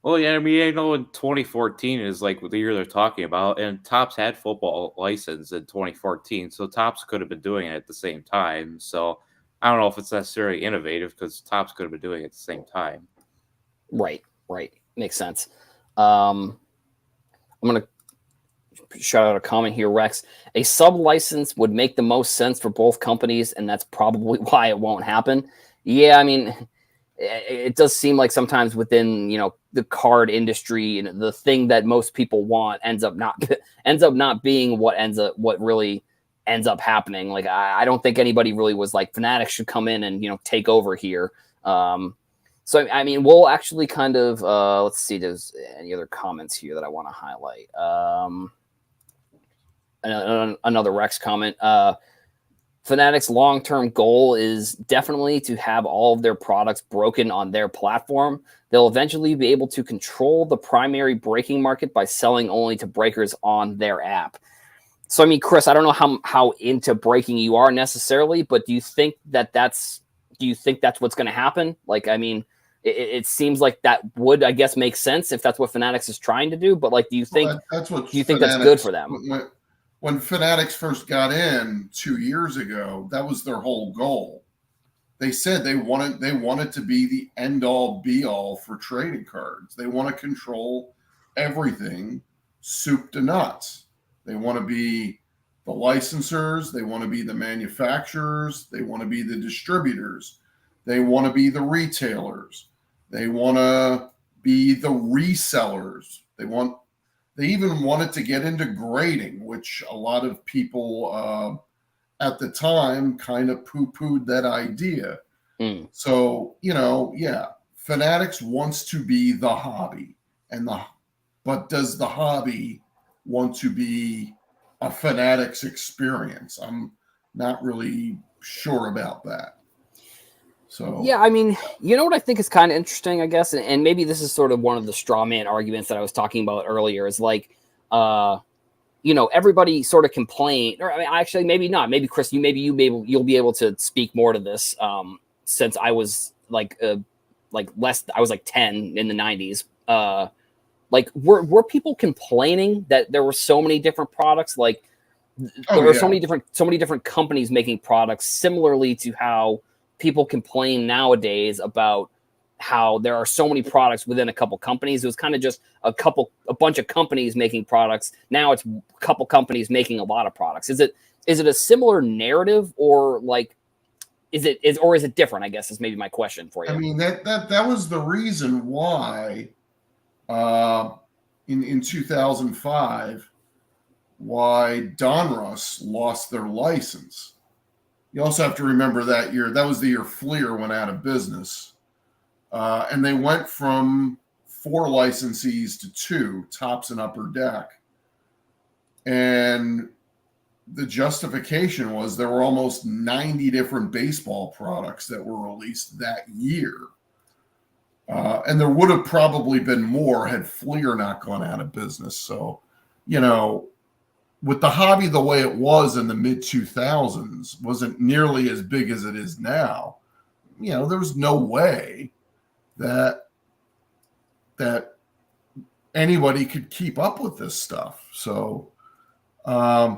Well, yeah, I mean, I know in 2014 is like the year they're talking about, and Topps had football license in 2014, so Topps could have been doing it at the same time. So I don't know if it's necessarily innovative because Topps could have been doing it at the same time. Right. Makes sense. I'm going to shout out a comment here, Rex. A sub-license would make the most sense for both companies, and that's probably why it won't happen. Yeah, I mean, it does seem like sometimes within, you know, the card industry, and the thing that most people want ends up not being what really ends up happening. Like I don't think anybody really was like Fanatics should come in and, you know, take over here. So I mean, we'll actually kind of let's see. There's any other comments here that I want to highlight? another Rex comment. Fanatics' long-term goal is definitely to have all of their products broken on their platform. They'll eventually be able to control the primary breaking market by selling only to breakers on their app. So, I mean, Chris, I don't know how into breaking you are necessarily, but do you think that's what's going to happen? Like, I mean, it seems like that would, I guess, make sense if that's what Fanatics is trying to do. But like, do you think that's good for them? When Fanatics first got in 2 years ago, that was their whole goal. They said they wanted to be the end all be all for trading cards. They want to control everything, soup to nuts. They want to be the licensors. They want to be the manufacturers. They want to be the distributors. They want to be the retailers. They want to be the resellers. They even wanted to get into grading, which a lot of people at the time kind of poo-pooed that idea. So, Fanatics wants to be the hobby, but does the hobby want to be a Fanatics experience? I'm not really sure about that. So yeah, I mean, you know what I think is kind of interesting, I guess, and maybe this is sort of one of the straw man arguments that I was talking about earlier. Is like, everybody sort of complained, or I mean, actually, maybe not. Maybe Chris, you'll be able to speak more to this, since I was I was like 10 in the 90s. Like, were people complaining that there were so many different products? Like, there were so many different companies making products, similarly to how people complain nowadays about how there are so many products within a couple companies. It was kind of just a bunch of companies making products. Now it's a couple companies making a lot of products. Is it a similar narrative, or like, is it different? I guess is maybe my question for you. I mean, that was the reason why in 2005 why Donruss lost their license. You also have to remember that was the year Fleer went out of business. And they went from 4 licensees to 2, Tops and Upper Deck. And the justification was there were almost 90 different baseball products that were released that year. And there would have probably been more had Fleer not gone out of business. So, with the hobby the way it was in the mid-2000s, wasn't nearly as big as it is now. There was no way that anybody could keep up with this stuff. So, and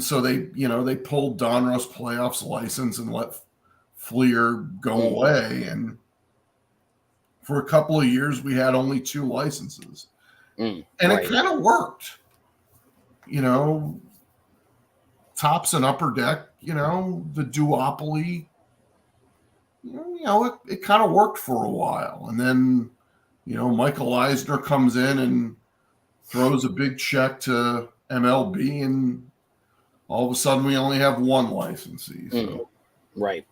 so they pulled Donruss Playoffs license and let Fleer go away. And for a couple of years, we had only 2 licenses. And it kind of worked. Tops and Upper Deck, the duopoly, it kind of worked for a while. And then, Michael Eisner comes in and throws a big check to MLB, and all of a sudden we only have 1 licensee. So. Right.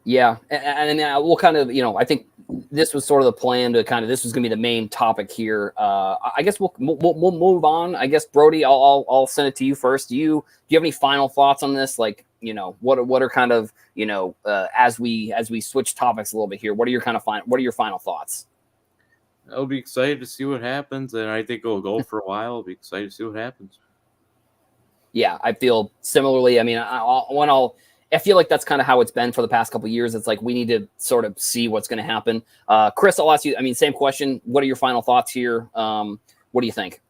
Yeah. And we'll kind of, I think this was sort of the plan to this was going to be the main topic here. I guess we'll move on. I guess, Brody, I'll send it to you first. Do you have any final thoughts on this? Like, what are kind of, as we switch topics a little bit here, what are your final thoughts? I'll be excited to see what happens, and I think it'll go for a while. I'll be excited to see what happens. Yeah, I feel similarly. I mean, I feel like that's kind of how it's been for the past couple of years. It's like we need to sort of see what's going to happen. Chris, I'll ask you. I mean, same question. What are your final thoughts here? What do you think?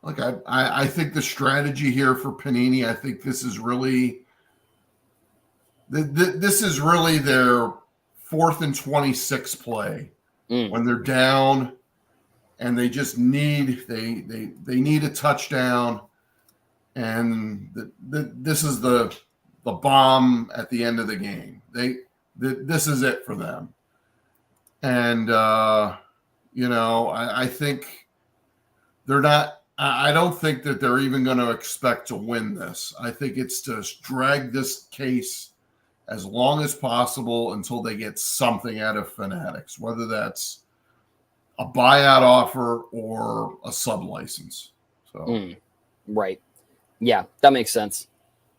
Look, I think the strategy here for Panini, I think this is really their 4th and 26 play when they're down, and they just need they need a touchdown, and this is the bomb at the end of the game. This is it for them. And, I think they're not, I don't think that they're even going to expect to win this. I think it's to drag this case as long as possible until they get something out of Fanatics, whether that's a buyout offer or a sub license. So right. Yeah, that makes sense.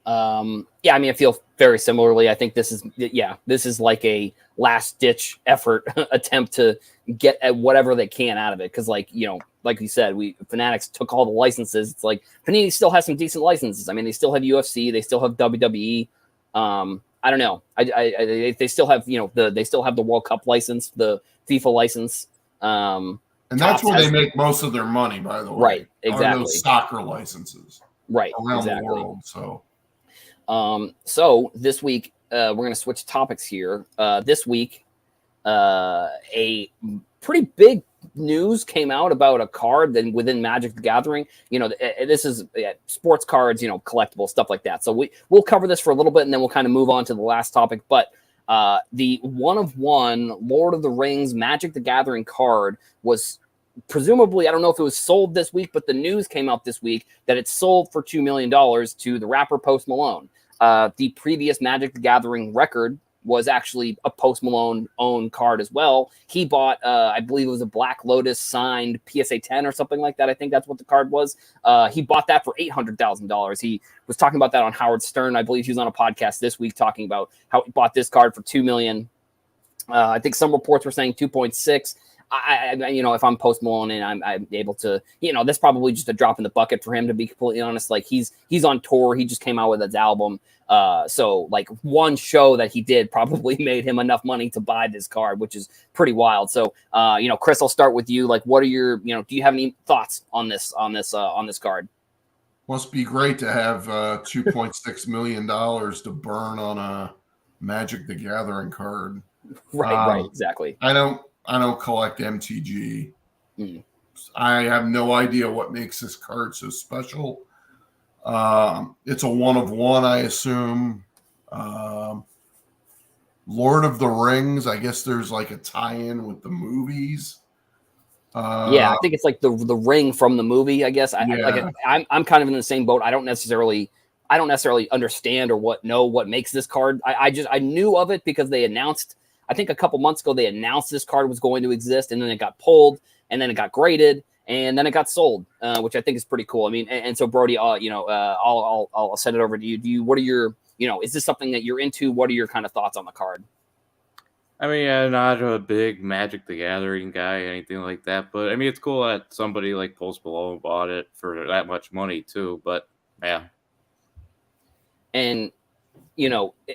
Yeah, I mean, I feel very similarly. I think this is like a last ditch effort attempt to get at whatever they can out of it. Cause like you said, Fanatics took all the licenses. It's like Panini still has some decent licenses. I mean, they still have UFC, they still have WWE. I don't know. They still have, they still have the World Cup license, the FIFA license. And that's where they make most of their money, by the way. Right. Exactly. Are those soccer licenses. Right. Around exactly. the world. So this week, we're going to switch topics here. This week, a pretty big news came out about a card that within Magic the Gathering. This is sports cards, collectible stuff like that. So we'll cover this for a little bit, and then we'll kind of move on to the last topic. But the 1/1 Lord of the Rings Magic the Gathering card was presumably, I don't know if it was sold this week, but the news came out this week that it's sold for $2 million to the rapper Post Malone. The previous Magic the Gathering record was actually a Post Malone owned card as well. He bought, I believe it was a Black Lotus signed PSA 10 or something like that. I think that's what the card was. He bought that for $800,000. He was talking about that on Howard Stern. I believe he was on a podcast this week talking about how he bought this card for $2 million. I think some reports were saying 2.6. If I'm Post Malone and I'm able to, that's probably just a drop in the bucket for him, to be completely honest. Like he's on tour. He just came out with his album. So like one show that he did probably made him enough money to buy this card, which is pretty wild. So, Chris, I'll start with you. Like, what are your, do you have any thoughts on this card? Must be great to have $2.6 million to burn on a Magic the Gathering card. Right. Exactly. I don't collect MTG. I have no idea what makes this card so special. It's a 1/1, I assume. Lord of the Rings, I guess there's like a tie-in with the movies. I think it's like the ring from the movie, I guess. I'm kind of in the same boat. I don't necessarily understand or know what makes this card. I knew of it because they announced, I think a couple months ago, they announced this card was going to exist, and then it got pulled, and then it got graded, and then it got sold, which I think is pretty cool. I mean, and so Brody, I'll send it over to you. What are your, is this something that you're into? What are your kind of thoughts on the card? I mean, I'm not a big Magic the Gathering guy, anything like that, but I mean, it's cool that somebody like Post Malone bought it for that much money too. But yeah, and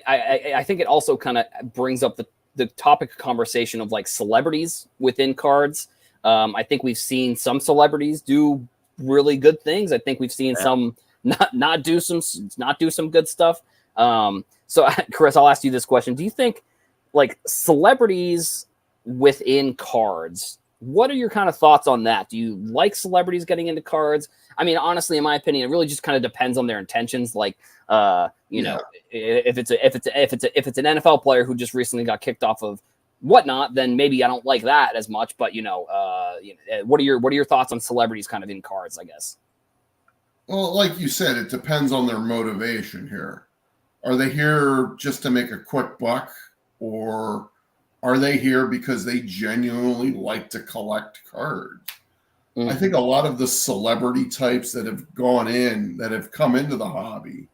I think it also kind of brings up the topic of conversation of like celebrities within cards. I think we've seen some celebrities do really good things. I think we've seen some not do some good stuff. So Chris, I'll ask you this question. Do you think like celebrities within cards, what are your kind of thoughts on that? Do you like celebrities getting into cards? I mean, honestly, in my opinion, it really just kind of depends on their intentions. Like, if it's an NFL player who just recently got kicked off of whatnot, then maybe I don't like that as much. But what are your thoughts on celebrities kind of in cards, I guess? Well, like you said, it depends on their motivation here. Are they here just to make a quick buck, or are they here because they genuinely like to collect cards? I think a lot of the celebrity types that have come into the hobby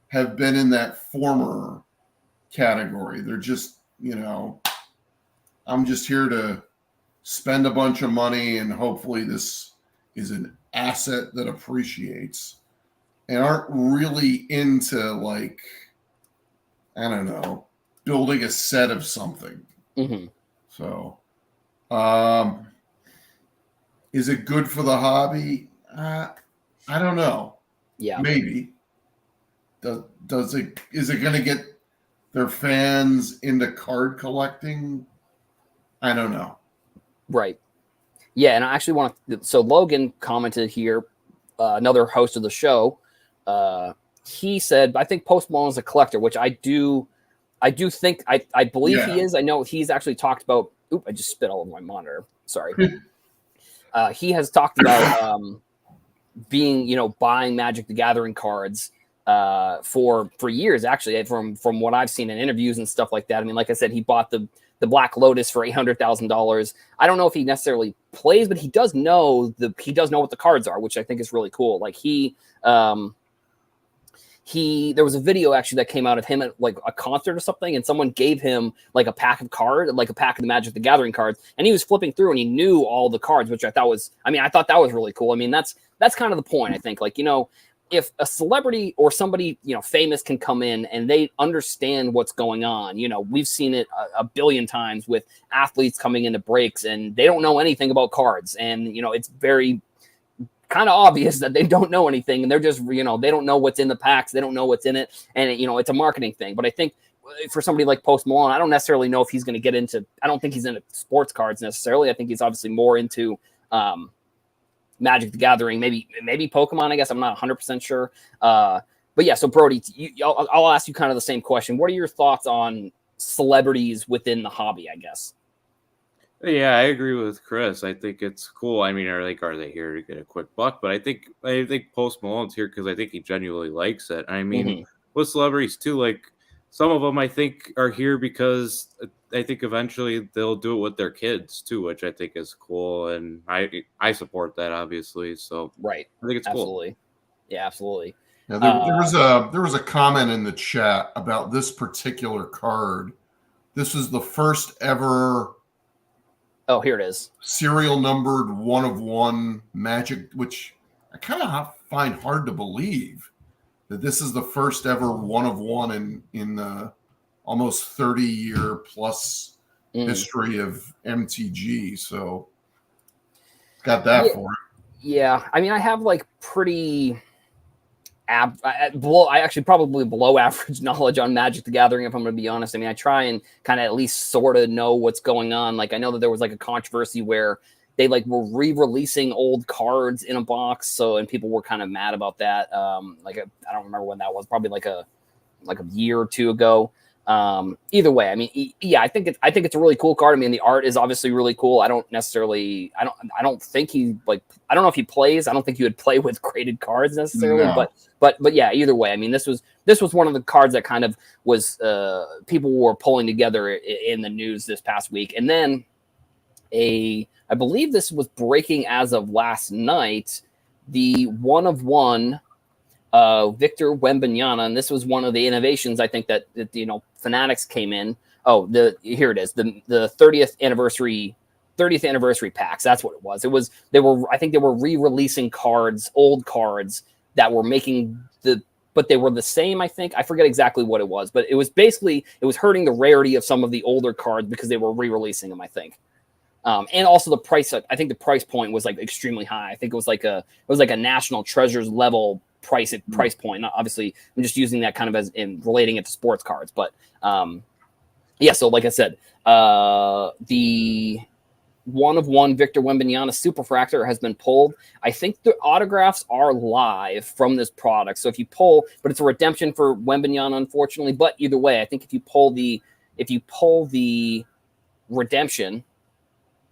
have been in that former category. They're just, I'm just here to spend a bunch of money and hopefully this is an asset that appreciates, and aren't really into like, I don't know, building a set of something. So, is it good for the hobby? I don't know. Yeah, maybe. Is it going to get their fans into card collecting? I don't know. Right. Yeah, and I actually want to. So Logan commented here, another host of the show. He said, "I think Post Malone is a collector," which I do think. I believe he is. I know he's actually talked about. Oop! I just spit all over my monitor. Sorry. He has talked about being, buying Magic the Gathering cards for years, actually, from what I've seen in interviews and stuff like that. I mean, like I said, he bought the Black Lotus for $800,000. I don't know if he necessarily plays, but he does know what the cards are, which I think is really cool. Like there was a video actually that came out of him at like a concert or something, and someone gave him like a pack of the Magic the Gathering cards, and he was flipping through and he knew all the cards, which I thought that was really cool. I mean, that's kind of the point, I think. Like, if a celebrity or somebody, famous can come in and they understand what's going on, we've seen it a billion times with athletes coming into breaks and they don't know anything about cards. And, it's very kind of obvious that they don't know anything, and they're just, they don't know what's in the packs. They don't know what's in it. And, it's a marketing thing. But I think for somebody like Post Malone, I don't necessarily know if he's going to get into, I don't think he's into sports cards necessarily. I think he's obviously more into, Magic the Gathering, maybe Pokemon. I guess I'm not 100% sure. But yeah, so Brody, I'll ask you kind of the same question. What are your thoughts on celebrities within the hobby, I guess? Yeah, I agree with Chris. I think it's cool. I mean, are they here to get a quick buck? But I think Post Malone's here because I think he genuinely likes it. I mean, with celebrities too, like some of them I think are here because I think eventually they'll do it with their kids too, which I think is cool, and I support that, obviously. So right, I think it's absolutely cool. Yeah, absolutely. Yeah, there was a comment in the chat about this particular card. This is the first ever. Oh, here it is. Serial numbered 1 of 1 Magic, which I kind of find hard to believe that this is the first ever 1 of 1 in the almost 30-year plus history of MTG. So got that for it. Yeah, I mean, I have like pretty probably below average knowledge on Magic the Gathering, if I'm going to be honest. I mean, I try and kind of at least sort of know what's going on. Like, I know that there was like a controversy where they like were re-releasing old cards in a box, and people were kind of mad about that. I don't remember when that was, probably like a year or two ago. Either way, I mean, yeah, I think it's a really cool card. I mean, the art is obviously really cool. I don't think he I don't know if he plays. I don't think he would play with graded cards necessarily, no. But yeah, either way, I mean, this was one of the cards that kind of was, people were pulling together in the news this past week. And then I believe this was breaking as of last night, the 1 of 1, Victor Wembanyama, and this was one of the innovations I think that Fanatics came in. Oh, here it is, the 30th anniversary packs. That's what it was. They were re-releasing cards, old cards that were making but they were the same. I think I forget exactly what it was, but it was hurting the rarity of some of the older cards because they were re-releasing them, I think. And also the price. I think the price point was like extremely high. I think it was like a National Treasures level price point. Not, obviously, I'm just using that kind of as in relating it to sports cards. But yeah, so like I said, the 1 of 1 Victor Wembanyama Superfractor has been pulled. I think the autographs are live from this product. So if you pull, but it's a redemption for Wembanyama, unfortunately. But either way, I think if you pull the redemption,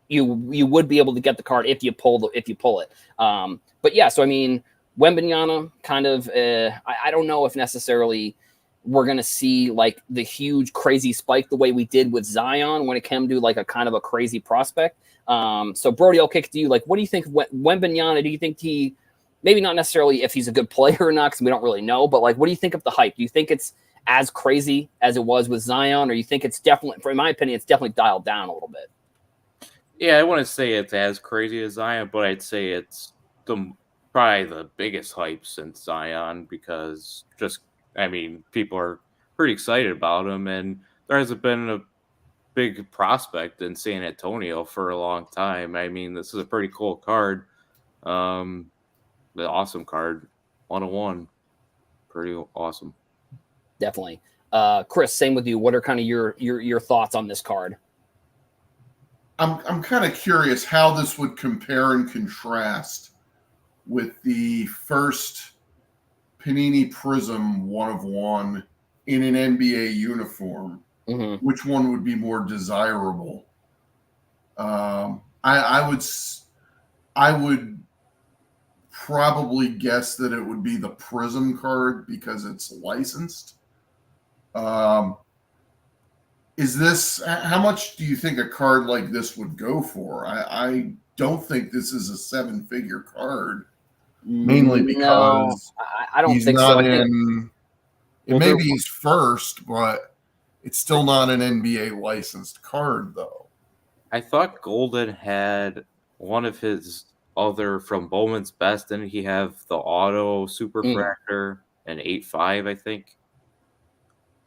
you would be able to get the card if you pull it. But yeah, so I mean, Wembanyama kind of, I don't know if necessarily we're going to see like the huge crazy spike the way we did with Zion when it came to like a kind of a crazy prospect. So Brody, I'll kick it to you. Like, what do you think of Wembanyama? Do you think he, maybe not necessarily if he's a good player or not, because we don't really know, but like, what do you think of the hype? Do you think it's as crazy as it was with Zion, or you think it's definitely, in my opinion, it's definitely dialed down a little bit? Yeah, I wouldn't say it's as crazy as Zion, but I'd say it's probably the biggest hype since Zion, because people are pretty excited about him, and there hasn't been a big prospect in San Antonio for a long time. I mean, this is a pretty cool card. The awesome card, 1 of 1. Pretty awesome. Definitely. Chris, same with you. What are kind of your thoughts on this card? I'm kind of curious how this would compare and contrast with the first Panini Prism 1 of 1 in an NBA uniform. Mm-hmm. Which one would be more desirable? I would probably guess that it would be the Prism card because it's licensed. Is this, how much do you think a card like this would go for? I don't think this is a 7-figure card, mainly because I don't he's think not so. it may be his first, but it's still not an NBA licensed card, though. I thought Golden had one of his other from Bowman's Best. Didn't he have the Auto Superfractor and 8.5, I think?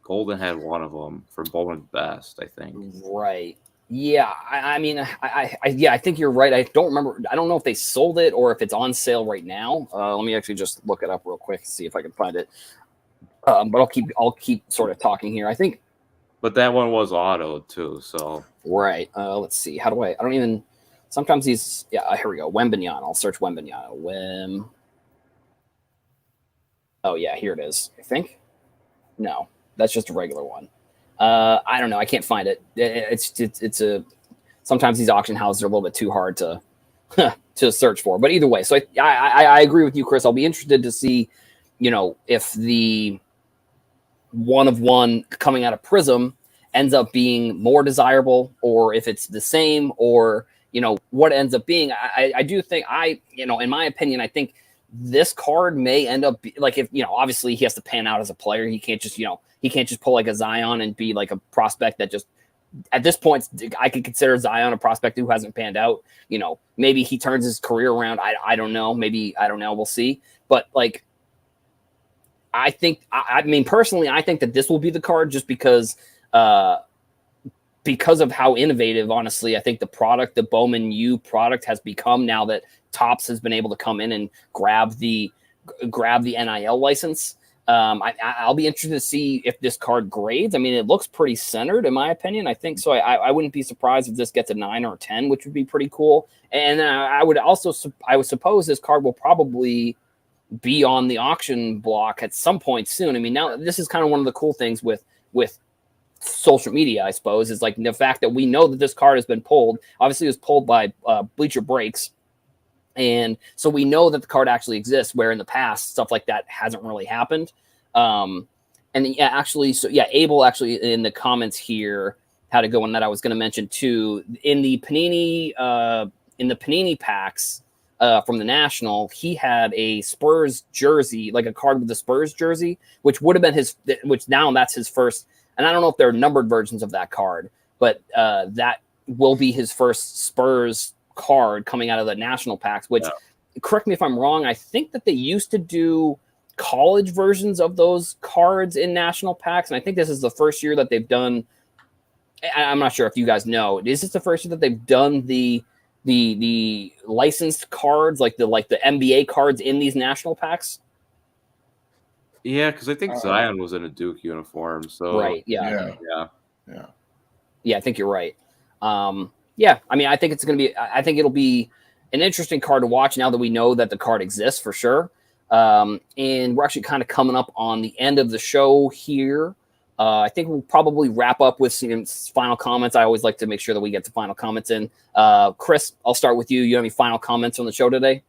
Golden had one of them from Bowman's Best, I think. Right. Yeah. I mean, I think you're right. I don't remember. I don't know if they sold it or if it's on sale right now. Let me actually just look it up real quick, see if I can find it. But I'll keep sort of talking here. I think. But that one was auto too. So right. Let's see. How do I don't even. Sometimes these. Yeah. Here we go. Wembanyama. I'll search Wembanyama. Oh yeah. Here it is. I think. No. That's just a regular one. I don't know. I can't find it. It's a. Sometimes these auction houses are a little bit too hard to to search for. But either way, so I agree with you, Chris. I'll be interested to see, if the one of one coming out of Prism ends up being more desirable, or if it's the same, or what ends up being. I do think in my opinion, I think this card may end up like if obviously he has to pan out as a player. He can't just he can't just pull like a Zion and be like a prospect that just at this point I could consider Zion a prospect who hasn't panned out. Maybe he turns his career around. I don't know. Maybe I don't know. We'll see. But like I think I mean personally I think that this will be the card just because of how innovative, honestly, I think the Bowman U product has become now that Topps has been able to come in and grab the NIL license. I'll be interested to see if this card grades. I mean, it looks pretty centered, in my opinion. I think so. I wouldn't be surprised if this gets a 9 or a 10, which would be pretty cool. And I would suppose this card will probably be on the auction block at some point soon. I mean, now this is kind of one of the cool things with social media, I suppose, is like the fact that we know that this card has been pulled. Obviously, it was pulled by Bleacher Breaks. And so we know that the card actually exists, where in the past, stuff like that hasn't really happened. And yeah, actually, Abel actually in the comments here had to go on that I was going to mention too. In the Panini packs from the National, he had a Spurs jersey, like a card with the Spurs jersey, which would have been which now that's his first. And I don't know if there are numbered versions of that card, but that will be his first Spurs card coming out of the National packs, which correct me if I'm wrong, I think that they used to do college versions of those cards in National packs, and I think this is the first year that they've done. I'm not sure if you guys know, is this the first year that they've done the licensed cards, like the NBA cards in these National packs? Yeah, because I think Zion was in a Duke uniform, so right, yeah, I think you're right. Yeah, I mean, I think I think it'll be an interesting card to watch now that we know that the card exists for sure. And we're actually kind of coming up on the end of the show here. I think we'll probably wrap up with some final comments. I always like to make sure that we get the final comments in. Chris, I'll start with you. You have any final comments on the show today?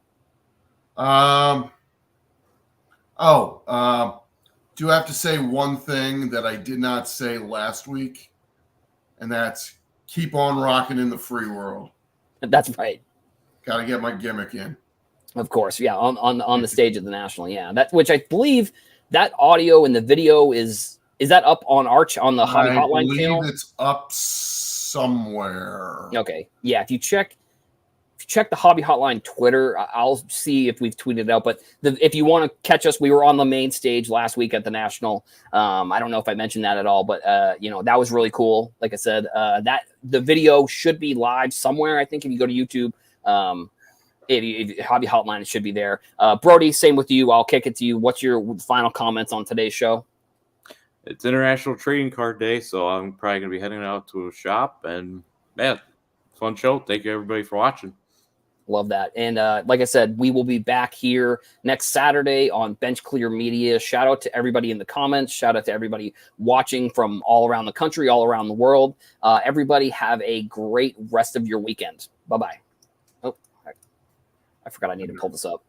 Do have to say one thing that I did not say last week, and that's keep on rocking in the free world. That's right. Got to get my gimmick in. Of course, yeah, on the stage of the National, yeah. That which I believe that audio and the video is that up on the Hobby Hotline channel? I believe it's up somewhere. Okay, yeah. If you check the Hobby Hotline Twitter, I'll see if we've tweeted it out. But if you want to catch us, we were on the main stage last week at the National. I don't know if I mentioned that at all, but that was really cool. Like I said, that the video should be live somewhere. I think if you go to YouTube, if Hobby Hotline, it should be there. Brody, same with you. I'll kick it to you. What's your final comments on today's show? It's International Trading Card Day, so I'm probably going to be heading out to a shop. And, man, fun show. Thank you, everybody, for watching. Love that. And like I said, we will be back here next Saturday on Bench Clear Media. Shout out to everybody in the comments. Shout out to everybody watching from all around the country, all around the world. Everybody have a great rest of your weekend. Bye-bye. Oh, I forgot I need to pull this up.